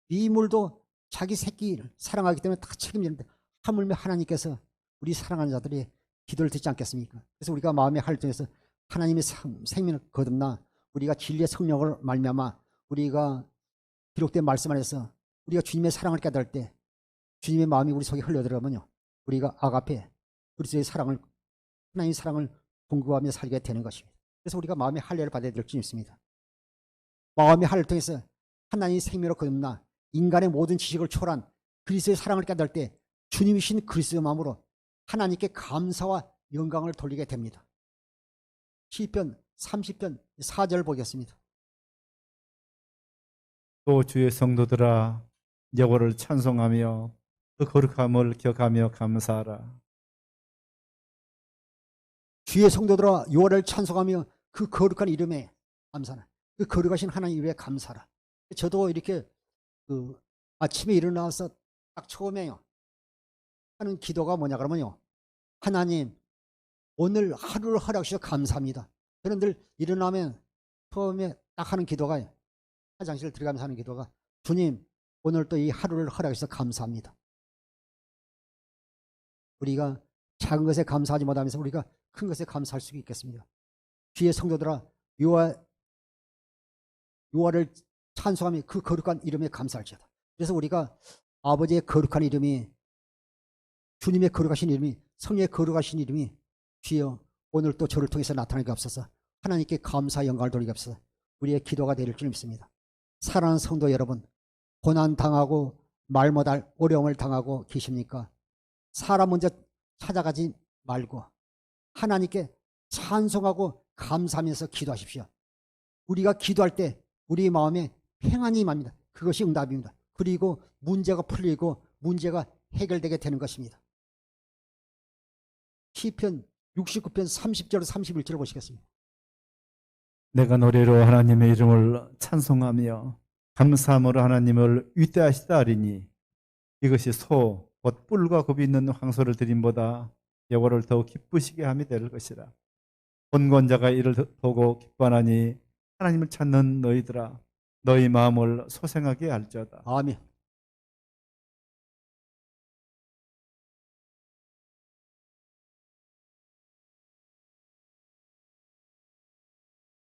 미물도 자기 새끼를 사랑하기 때문에 다 책임지는데 하물며 하나님께서 우리 사랑하는 자들이 기도를 듣지 않겠습니까? 그래서 우리가 마음의 활동에서 하나님의 생명을 거듭나 우리가 진리의 성령을 말미암아 우리가 기록된 말씀 안에서 우리가 주님의 사랑을 깨달을 때 주님의 마음이 우리 속에 흘러들어가면요, 우리가 아가페 그리스도의 사랑을, 하나님의 사랑을 공급하며 살게 되는 것입니다. 그래서 우리가 마음의 할례를 받아야 될 줄 믿습니다. 마음의 할례를 통해서 하나님의 생명으로 거듭나 인간의 모든 지식을 초월한 그리스도의 사랑을 깨달을 때 주님이신 그리스도의 마음으로 하나님께 감사와 영광을 돌리게 됩니다. 시편 30편 4절 보겠습니다. 또 주의 성도들아 여호와를 찬송하며 그 거룩함을 기억하며 감사하라. 주의 성도들아 여호와를 찬송하며 그 거룩한 이름에 감사하라. 그 거룩하신 하나님 이름에 감사하라. 저도 이렇게 그 아침에 일어나서 딱 처음에요 하는 기도가 뭐냐 그러면요, 하나님 오늘 하루를 허락하셔서 감사합니다. 저는 늘 일어나면 처음에 딱 하는 기도가, 화장실 들어가면서 하는 기도가, 주님 오늘 또 이 하루를 허락하셔서 감사합니다. 우리가 작은 것에 감사하지 못하면서 우리가 큰 것에 감사할 수 있겠습니다. 주의 성도들아 여호와를 찬송하며 그 거룩한 이름에 감사할지어다. 그래서 우리가 아버지의 거룩한 이름이, 주님의 거룩하신 이름이, 성령의 거룩하신 이름이 주여 오늘 또 저를 통해서 나타나게 없어서 하나님께 감사 영광을 돌리게 없어서 우리의 기도가 될 줄 믿습니다. 사랑하는 성도 여러분, 고난 당하고 말 못할 어려움을 당하고 계십니까? 사람 먼저 찾아가지 말고 하나님께 찬송하고 감사하면서 기도하십시오. 우리가 기도할 때 우리 마음에 평안이 임합니다. 그것이 응답입니다. 그리고 문제가 풀리고 문제가 해결되게 되는 것입니다. 시편 69편 30절 31절 보시겠습니다. 내가 노래로 하나님의 이름을 찬송하며 감사함으로 하나님을 위대하시다 하리니 이것이 소 곧 뿔과 곱이 있는 황소를 드림보다 여호와를 더욱 기쁘시게 함이 될 것이라. 본권자가 이를 보고 기뻐하니 하나님을 찾는 너희들아 너희 마음을 소생하게 할지어다. 아멘.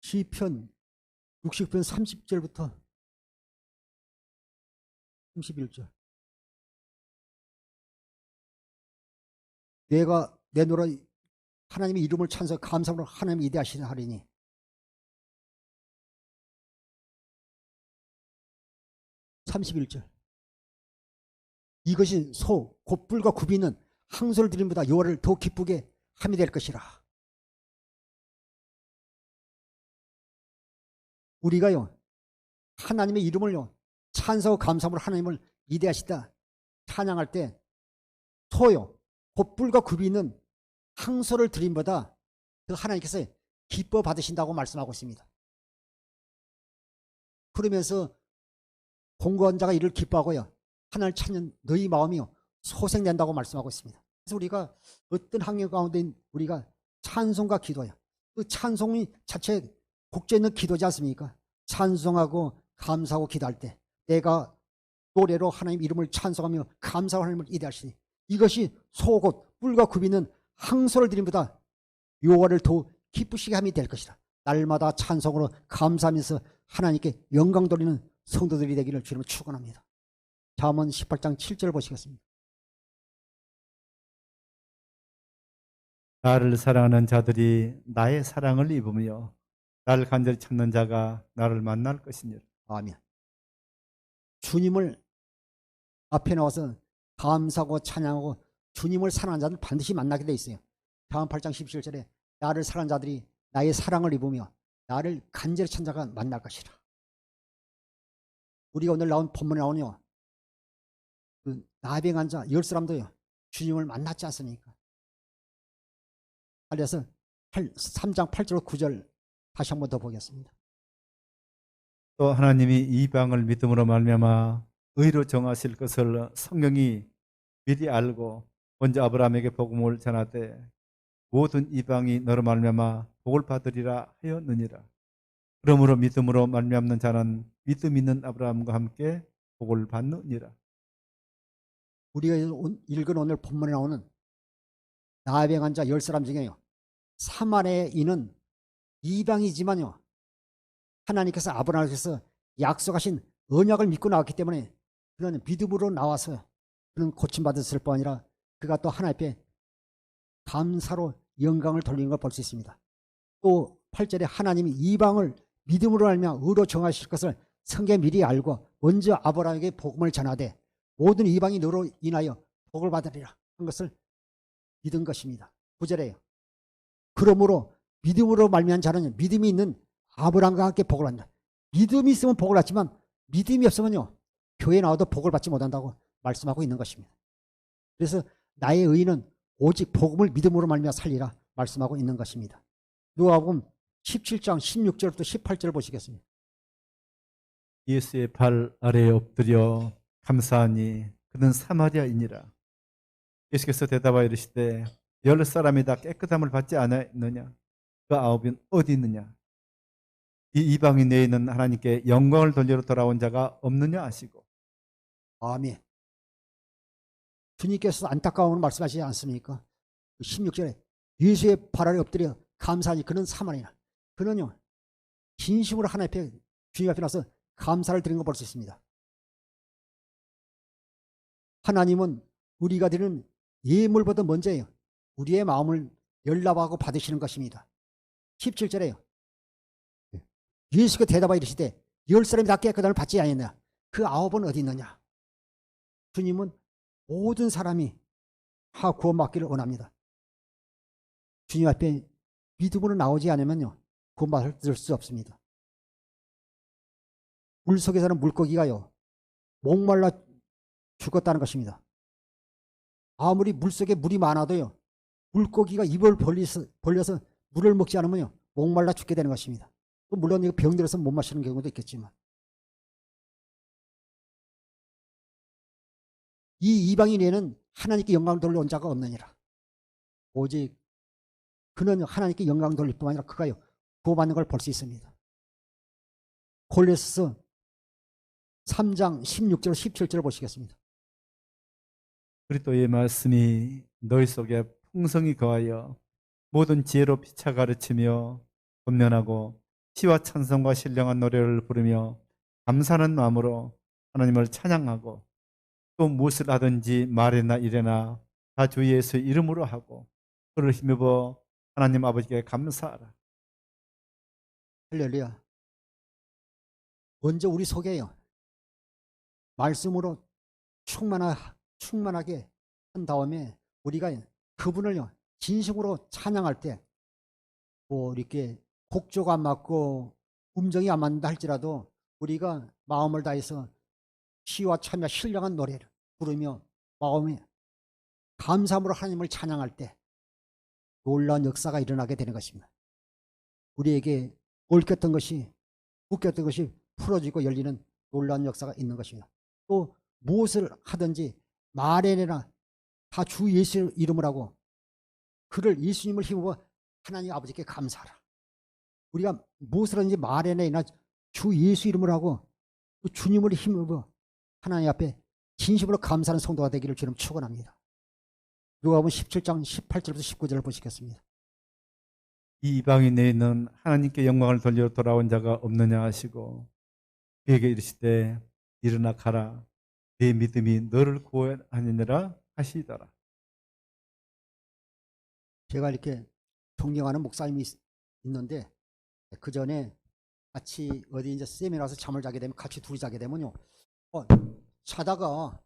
시편 60편 30절부터 31절. 내가 내노라 하나님의 이름을 찬송 감사로 하나님 이대하시는 하리니. 31절. 이것이 소 곧 뿔과 굽이 있는 항소를 드림보다 여호와를 더 기쁘게 함이 될 것이라. 우리가요 하나님의 이름을요 찬송하고 감사함으로 하나님을 이대하시다 찬양할 때 소요 곧 뿔과 굽이 있는 항소를 드림보다 그 하나님께서 기뻐 받으신다고 말씀하고 있습니다. 그러면서 공고한 자가 이를 기뻐하고요 하나님을 찾는 너희 마음이요 소생된다고 말씀하고 있습니다. 그래서 우리가 어떤 환경 가운데 우리가 찬송과 기도요 그 찬송이 자체 곡조 있는 기도지 않습니까? 찬송하고 감사하고 기도할 때 내가 노래로 하나님 이름을 찬송하며 감사하고 하나님을 이대하시니 이것이 소곧 뿔과 굽이 있는 항소를 드림보다 여호와를 더 기쁘시게 함이 될 것이라. 날마다 찬송으로 감사하면서 하나님께 영광 돌리는 성도들이 되기를 주님을 축원합니다. 잠언 18장 7절 보시겠습니다. 나를 사랑하는 자들이 나의 사랑을 입으며 나를 간절히 찾는 자가 나를 만날 것이니라. 아멘. 주님을 앞에 나와서 감사하고 찬양하고 주님을 사랑하는 자는 반드시 만나게 돼 있어요. 잠언 8장 17절에 나를 사랑하는 자들이 나의 사랑을 입으며 나를 간절히 찾는 자가 만날 것이라. 우리가 오늘 나온 본문에 나오냐 그 나병한 자 10사람도요 주님을 만났지 않습니까? 그래서 3장 8절 9절 다시 한번 더 보겠습니다. 또 하나님이 이방을 믿음으로 말미암아 의로 정하실 것을 성경이 미리 알고 먼저 아브라함에게 복음을 전하되 모든 이방이 너로 말미암아 복을 받으리라 하였느니라. 그러므로 믿음으로 말미암는 자는 믿음 있는 아브라함과 함께 복을 받느니라. 우리가 읽은 오늘 본문에 나오는 나병한 자 10사람 중에요 사마리아의 이는 이방이지만요 하나님께서 아브라함께서 약속하신 언약을 믿고 나왔기 때문에 그는 믿음으로 나와서 그는 고침받았을 뿐 아니라 그가 또 하나님 앞에 감사로 영광을 돌리는 걸 볼 수 있습니다. 또 8절에 하나님이 이방을 믿음으로 알며 의로 정하실 것을 성경에 미리 알고 먼저 아브라함에게 복음을 전하되 모든 이방이 너로 인하여 복을 받으리라 한 것을 믿은 것입니다. 9절에요. 그러므로 믿음으로 말미암은 자는 믿음이 있는 아브라함과 함께 복을 받는다. 믿음이 있으면 복을 받지만 믿음이 없으면요 교회에 나와도 복을 받지 못한다고 말씀하고 있는 것입니다. 그래서 나의 의인은 오직 복음을 믿음으로 말미암아 살리라 말씀하고 있는 것입니다. 누가복음 17장 16절부터 18절 보시겠습니다. 예수의 발 아래에 엎드려 감사하니 그는 사마리아인이라. 예수께서 대답하여 이르시되 10사람이 다 깨끗함을 받지 않았느냐? 그 9은 어디 있느냐? 이 이방인 내에 있는 하나님께 영광을 돌리러 돌아온 자가 없느냐 하시고. 아멘. 주님께서 안타까움을 말씀하시지 않습니까? 16절에 예수의 발 아래 엎드려 감사하니 그는 사마리아인이라. 그는요 진심으로 하나님 앞에 주님 앞에 나서 감사를 드리는 걸 볼 수 있습니다. 하나님은 우리가 드리는 예물보다 먼저예요. 우리의 마음을 열납하고 받으시는 것입니다. 17절에요. 예수가 대답하여 이르시되 10사람이 다 깨끗함을 받지 아니하느냐? 그 9은 어디 있느냐? 주님은 모든 사람이 다 구원받기를 원합니다. 주님 앞에 믿음으로 나오지 않으면요 구원받을 수 없습니다. 물속에 사는 물고기가요 목말라 죽었다는 것입니다. 아무리 물속에 물이 많아도요 물고기가 입을 벌려서 물을 먹지 않으면요 목말라 죽게 되는 것입니다. 물론 이거 병들어서 못 마시는 경우도 있겠지만 이 이방인에는 하나님께 영광을 돌려온 자가 없느니라. 오직 그는 하나님께 영광 돌릴 뿐만 아니라 그가 구원받는 걸 볼 수 있습니다. 골로새서 3장 16절 17절 보시겠습니다. 그리스도의 말씀이 너희 속에 풍성히 거하여 모든 지혜로 피차 가르치며 권면하고 시와 찬송과 신령한 노래를 부르며 감사하는 마음으로 하나님을 찬양하고 또 무엇을 하든지 말이나 일이나 다 주 예수 이름으로 하고 그를 힘입어 하나님 아버지께 감사하라. 할렐루야. 먼저 우리 속에요. 말씀으로 충만하게 한 다음에 우리가 그분을 진심으로 찬양할 때 뭐 이렇게 곡조가 안 맞고 음정이 안 맞는다 할지라도 우리가 마음을 다해서 시와 참여 신령한 노래를 부르며 마음에 감사함으로 하나님을 찬양할 때 놀라운 역사가 일어나게 되는 것입니다. 우리에게 얽혔던 것이 묶였던 것이 풀어지고 열리는 놀라운 역사가 있는 것입니다. 또 무엇을 하든지 말에나 다 주 예수 이름을 하고 그를 예수님을 힘입어 하나님 아버지께 감사하라. 우리가 무엇을 하든지 말에나 주 예수 이름을 하고 주님을 힘입어 하나님 앞에 진심으로 감사하는 성도가 되기를 주님 축원합니다. 누가복음 17장 18절부터 19절을 보시겠습니다. 이 이방인 내에는 하나님께 영광을 돌려 돌아온 자가 없느냐 하시고 그에게 이르시되 일어나 가라 내 믿음이 너를 구원하느니라 하시더라. 제가 이렇게 존경하는 목사님이 있는데 그 전에 같이 어디 이제 세미나 가서 잠을 자게 되면 같이 둘이 자게 되면요. 자다가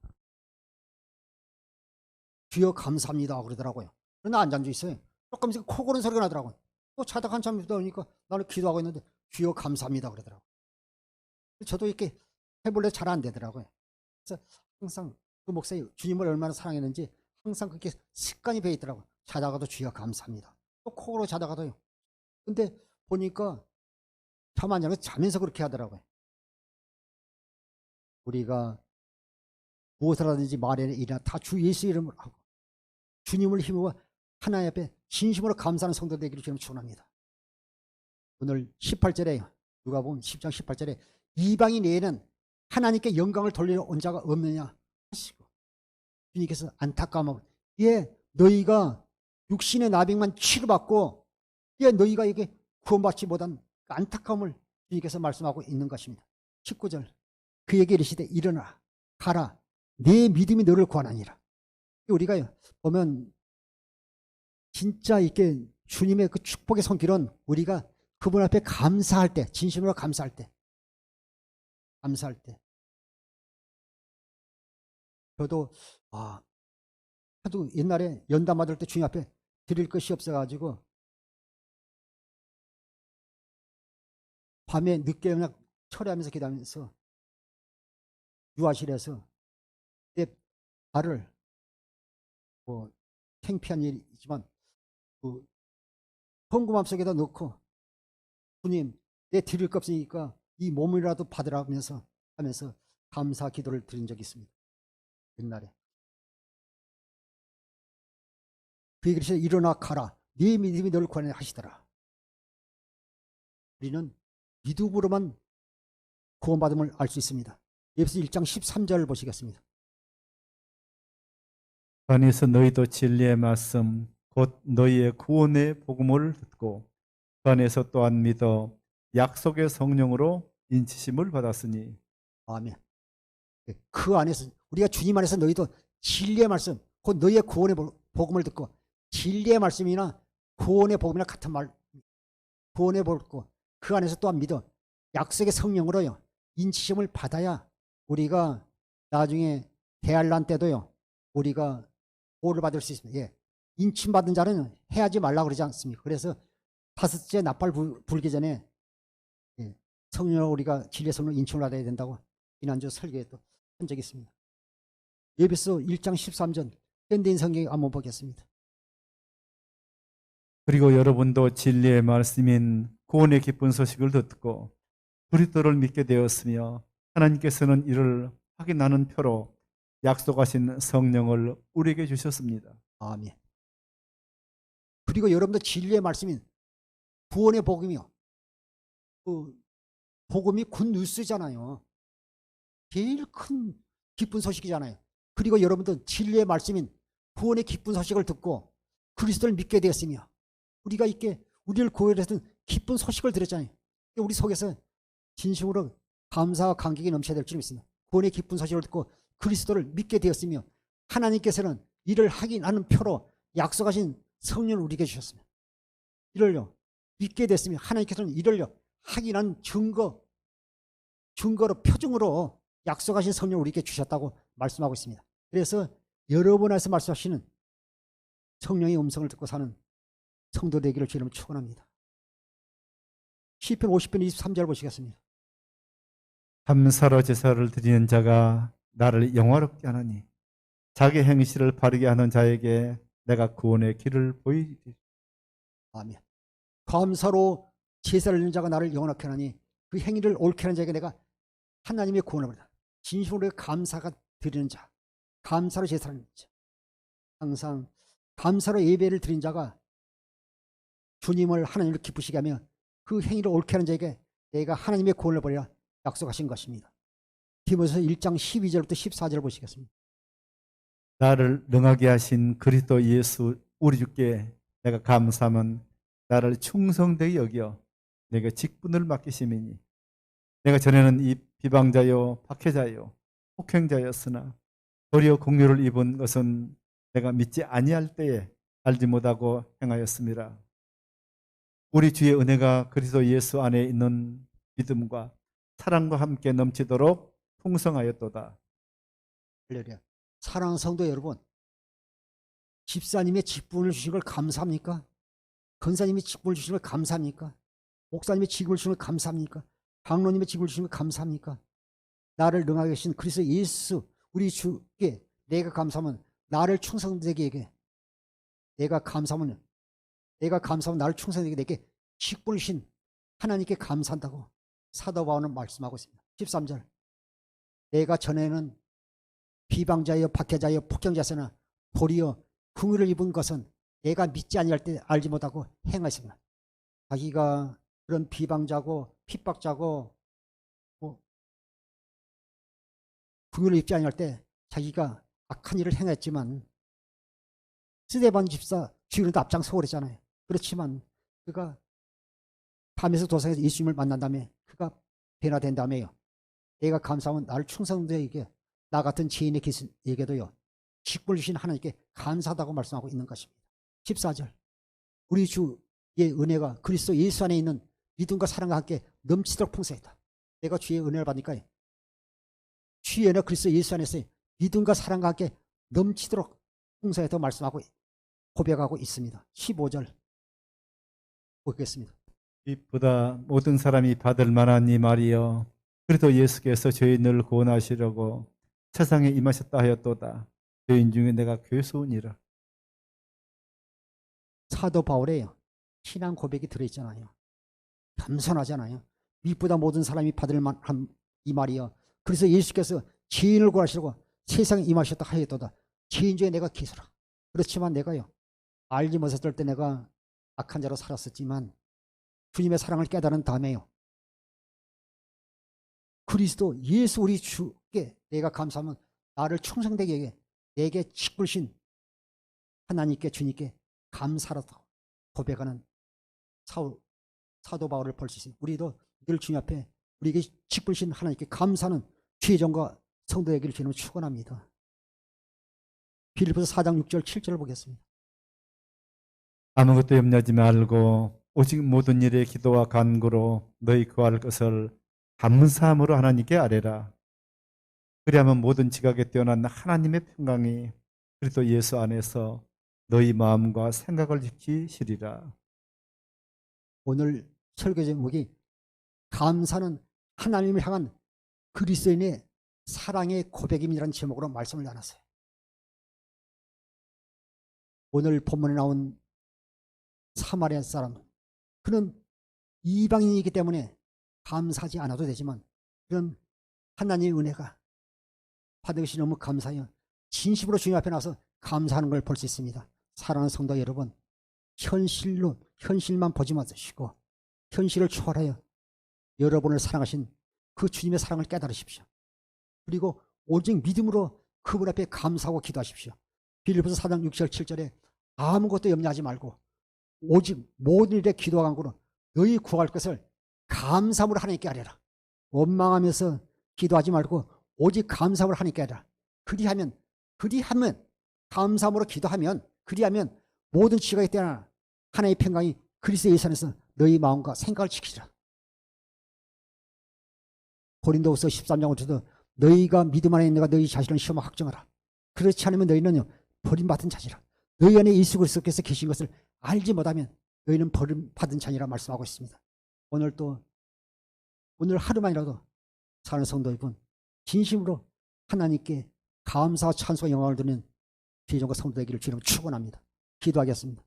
주여 감사합니다 그러더라고요. 그러나 안 잠져 있어요. 조금 있으니까 코 고는 소리가 나더라고요. 또 자다가 한참 있다 보니까 나는 기도하고 있는데 주여 감사합니다 그러더라고요. 저도 이렇게 해볼래 잘 안 되더라고요. 그래서 항상 그 목사님 주님을 얼마나 사랑했는지 항상 그렇게 습관이 배 있더라고요. 자다가도 주여 감사합니다. 또 코로 자다가도요. 근데 보니까 잠 안 자고 자면서 그렇게 하더라고요. 우리가 무엇을 하든지 말이나 일이나 다 주 예수 이름을 하고 주님을 힘입어 하나님 앞에 진심으로 감사하는 성도 되기를 주님 축원합니다. 오늘 18절에 누가복음 10장 18절에 이방인 외에는 하나님께 영광을 돌리러 온 자가 없느냐 하시고 주님께서 안타까움을 너희가 육신의 나병만 치료받고 너희가 이게 구원받지 못한 안타까움을 주님께서 말씀하고 있는 것입니다. 19절 그에게 이르시되 일어나 가라 내 믿음이 너를 구원하니라. 우리가 보면 진짜 이렇게 주님의 그 축복의 손길은 우리가 그분 앞에 감사할 때 진심으로 감사할 때 저도 하도 옛날에 연단 받을 때 주님 앞에 드릴 것이 없어가지고 밤에 늦게 그냥 철회하면서 기도하면서 유아실에서 내 발을 뭐 창피한 일이지만 그 헌금함 속에다 넣고 주님 내 드릴 것 없으니까 이 몸이라도 받으라면서 하면서 감사 기도를 드린 적이 있습니다. 옛날에 그에게 그래서 일어나 가라 네 믿음이 너를 구원해 하시더라. 우리는 믿음으로만 구원받음을 알 수 있습니다. 에베소 1장 13절 보시겠습니다. 그 안에서 너희도 진리의 말씀 곧 너희의 구원의 복음을 듣고 그 안에서 또한 믿어 약속의 성령으로 인치심을 받았으니. 아멘. 그 안에서 우리가 주님 안에서 너희도 진리의 말씀 곧 너희의 구원의 복음을 듣고 진리의 말씀이나 구원의 복음이나 같은 말 구원의 복음을 듣고 그 안에서 또한 믿어 약속의 성령으로요 인치심을 받아야 우리가 나중에 대환란 때도요 우리가 보호를 받을 수 있습니다. 인침 받은 자는 해하지 말라고 그러지 않습니까? 그래서 다섯째 나팔 불기 전에 성령으로 우리가 진리의 성령 인침을 받아야 된다고 지난주 설교에 또 한 적이 있습니다. 에베소 1장 13절 현대인 성경 한번 보겠습니다. 그리고 여러분도 진리의 말씀인 구원의 기쁜 소식을 듣고 그리스도를 믿게 되었으며 하나님께서는 이를 확인하는 표로 약속하신 성령을 우리에게 주셨습니다. 아멘. 그리고 여러분들 진리의 말씀인 구원의 복음이요. 그 복음이 굿뉴스잖아요. 제일 큰 기쁜 소식이잖아요. 그리고 여러분들 진리의 말씀인 구원의 기쁜 소식을 듣고 그리스도를 믿게 되었으며 우리가 있게 우리를 구원해서 기쁜 소식을 들었잖아요. 우리 속에서 진심으로 감사와 감격이 넘쳐야 될 줄 믿습니다. 구원의 기쁜 소식을 듣고 그리스도를 믿게 되었으며 하나님께서는 이를 확인하는 표로 약속하신 성령을 우리에게 주셨습니다. 이를요 믿게 됐으며 하나님께서는 이를요 확인한 증거로 표징으로 약속하신 성령을 우리에게 주셨다고 말씀하고 있습니다. 그래서 여러분에서 말씀하시는 성령의 음성을 듣고 사는 성도 되기를 주님 축원합니다. 시편 50편 23절 보시겠습니다. 감사로 제사를 드리는 자가 나를 영화롭게 하나니 자기 행실을 바르게 하는 자에게 내가 구원의 길을 보이리. 아멘. 감사로 제사를 드리는 자가 나를 영원하게 하나니 그 행위를 옳게 하는 자에게 내가 하나님의 구원을 받아. 진심으로 감사가 드리는 자, 감사로 제사를 드리는 자, 항상 감사로 예배를 드린 자가 주님을 하나님을 기쁘시게 하며 그 행위를 옳게 하는 자에게 내가 하나님의 구원을 버리라 약속하신 것입니다. 디모데서 1장 12절부터 14절 보시겠습니다. 나를 능하게 하신 그리스도 예수 우리 주께 내가 감사함은 나를 충성되게 여겨 내가 직분을 맡기심이니 내가 전에는 이 비방자요 박해자요 폭행자였으나 도리어 공료를 입은 것은 내가 믿지 아니할 때에 알지 못하고 행하였습니다. 우리 주의 은혜가 그리스도 예수 안에 있는 믿음과 사랑과 함께 넘치도록 풍성하였도다. 할렐루야. 사랑하는 성도 여러분, 집사님의 직분을 주신 걸 감사합니까? 권사님이 직분을 주신 걸 감사합니까? 목사님의 직분을 주신 걸 감사합니까? 장로님의 직분을 주신 걸 감사합니까? 나를 능하게 하신 그리스도 예수 우리 주께 내가 감사하면 나를 충성되게 내가 감사하면 나를 충성되게 내게 직분을 주신 하나님께 감사한다고 사도 바울은 말씀하고 있습니다. 13절 내가 전에는 비방자여 박해자여 폭정자였으나 도리어 긍휼을 입은 것은 내가 믿지 아니할 때 알지 못하고 행하였습니다. 자기가 그런 비방자고 핍박자고 긍휼을 입지 아니할 때 자기가 악한 일을 행했지만 스데반 집사 주인도 앞장서고 그랬잖아요. 그렇지만 그가 밤에서 도상에서 예수님을 만난 다음에 그가 변화된 다음에요. 내가 감사하면 나를 충성되게 나 같은 죄인에게도요. 직분을 주신 하나님께 감사하다고 말씀하고 있는 것입니다. 14절 우리 주의 은혜가 그리스도 예수 안에 있는 믿음과 사랑과 함께 넘치도록 풍성했다. 내가 주의 은혜를 받으니까 주의 은혜가 그리스도 예수 안에서 믿음과 사랑과 함께 넘치도록 풍성했다고 말씀하고 고백하고 있습니다. 15절 보겠습니다. 빛보다 모든 사람이 받을 만한 이 말이여 그래도 예수께서 죄인을 구원하시려고 세상에 임하셨다 하였도다. 죄인 중에 내가 괴수니라. 사도 바울의 신앙 고백이 들어있잖아요. 겸손하잖아요. 빛보다 모든 사람이 받을 만한 이 말이여 그래서 예수께서 죄인을 구하시려고 세상에 임하셨다 하였도다. 죄인 중에 내가 괴수라. 그렇지만 내가요 알지 못했을 때 내가 악한 자로 살았었지만 주님의 사랑을 깨달은 다음에요 그리스도 예수 우리 주께 내가 감사하면 나를 충성되게 내게 직분신 하나님께 주님께 감사하다고 고백하는 사도 바울을 볼 수 있습니다. 우리도 늘 주님 앞에 우리에게 직분신 하나님께 감사하는 죄정과 성도 되기를 주님을 축원합니다. 빌립보서 4장 6절 7절을 보겠습니다. 아무것도 염려하지 말고 오직 모든 일에 기도와 간구로 너희 구할 것을 감사함으로 하나님께 아뢰라. 그리하면 모든 지각에 뛰어난 하나님의 평강이 그리스도 예수 안에서 너희 마음과 생각을 지키시리라. 오늘 설교 제목이 감사는 하나님을 향한 그리스도인의 사랑의 고백임이라는 제목으로 말씀을 나눴어요. 오늘 본문에 나온 사마리아 사람 그는 이방인이기 때문에 감사하지 않아도 되지만 그런 하나님의 은혜가 받은 것이 너무 감사해요. 진심으로 주님 앞에 나서 감사하는 걸 볼 수 있습니다. 사랑하는 성도 여러분 현실만 보지 마시고 현실을 초월하여 여러분을 사랑하신 그 주님의 사랑을 깨달으십시오. 그리고 오직 믿음으로 그분 앞에 감사하고 기도하십시오. 빌립보서 4장 6절 7절에 아무것도 염려하지 말고 오직 모든 일에 기도와 간구로 너희 구할 것을 감사함으로 하나님께 아뢰라. 원망하면서 기도하지 말고 오직 감사함으로 하나님께 아뢰라. 그리하면 감사함으로 기도하면 그리하면 모든 지각이 떠나 하나님의 평강이 그리스도 예수 안에서 너희 마음과 생각을 지키리라. 고린도후서 13장을 주도 너희가 믿음 안에 있는 가 너희 자신을 시험하고 확정하라. 그렇지 않으면 너희는 버림받은 자지라. 너희 안에 예수 그리스도께서 계신 것을 알지 못하면 너희는 버림받은 자니라 말씀하고 있습니다. 오늘 하루만이라도 사는 성도 여러분 진심으로 하나님께 감사와 찬송과 영광을 드리는 비전과 성도 되기를 주님 축원합니다. 기도하겠습니다.